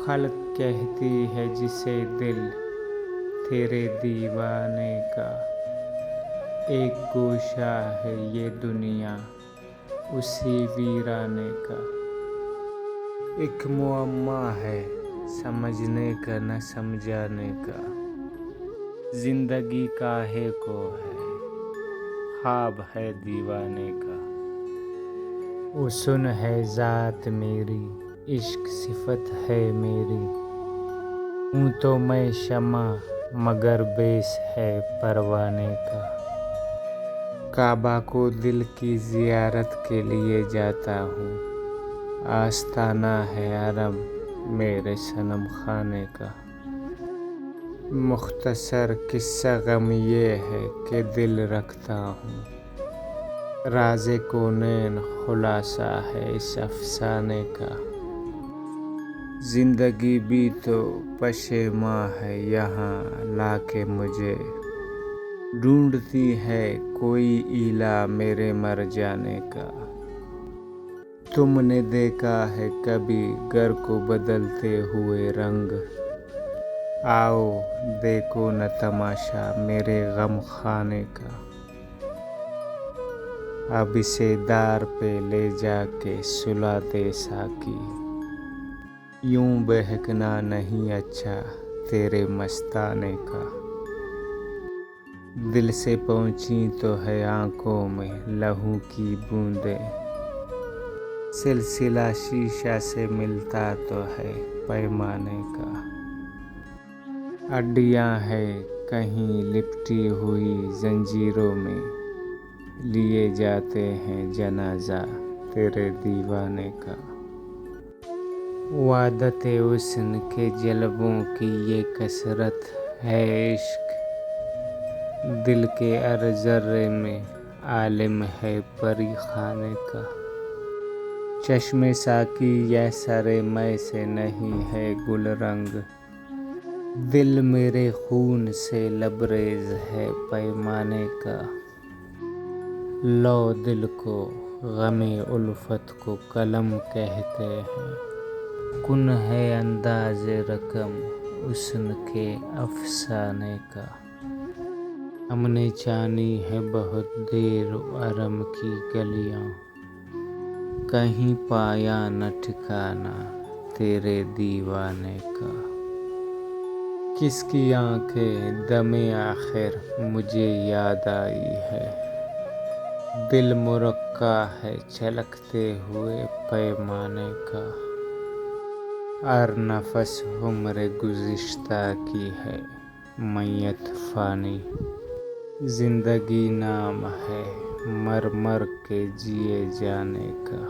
خلق کہتی ہے جسے دل تیرے دیوانے کا، ایک گوشہ ہے یہ دنیا اسی ویرانے کا۔ ایک معمہ ہے سمجھنے کا نہ سمجھانے کا، زندگی کاہے کو ہے خواب ہے دیوانے کا۔ حسن ہے ذات میری عشق صفت ہے میری، ہوں تو میں شمع مگر بیس ہے پروانے کا۔ کعبہ کو دل کی زیارت کے لیے جاتا ہوں، آستانہ ہے حرم میرے صنم خانے کا۔ مختصر قصہ غم یہ ہے کہ دل رکھتا ہوں، راز کونین خلاصہ ہے اس افسانے کا۔ زندگی بھی تو پشیماں ہے یہاں لا کے مجھے، ڈھونڈتی ہے کوئی ایلا میرے مر جانے کا۔ تم نے دیکھا ہے کبھی گھر کو بدلتے ہوئے رنگ، آؤ دیکھو نہ تماشا میرے غم خانے کا۔ اب اسے دار پہ لے جا کے سلا دے ساقی، یوں بہکنا نہیں اچھا تیرے مستانے کا۔ دل سے پہنچی تو ہے آنکھوں میں لہو کی بوندیں، سلسلہ شیشہ سے ملتا تو ہے پیمانے کا۔ ہڈیاں ہے کہیں لپٹی ہوئی زنجیروں میں، لیے جاتے ہیں جنازہ تیرے دیوانے کا۔ وحدت حسن کے جلووں کی یہ کثرت ہے عشق، دل کے ہر ذرے میں عالم ہے پری خانے کا۔ چشم ساقی یہ سر مے سے نہیں ہے گل رنگ، دل میرے خون سے لبریز ہے پیمانے کا۔ لو دل کو غم الفت کو قلم کہتے ہیں، کن ہے انداز رقم حسن کے افسانے کا۔ ہم نے چانی ہے بہت دیر حرم کی گلیاں، کہیں پایا نہ ٹھکانہ تیرے دیوانے کا۔ کس کی آنکھیں دم آخر مجھے یاد آئی ہے، دل مرقع ہے چھلکتے ہوئے پیمانے کا۔ ہر نفس عمر گزشتہ کی ہے میت فانی، زندگی نام ہے مر مر کے جیے جانے کا۔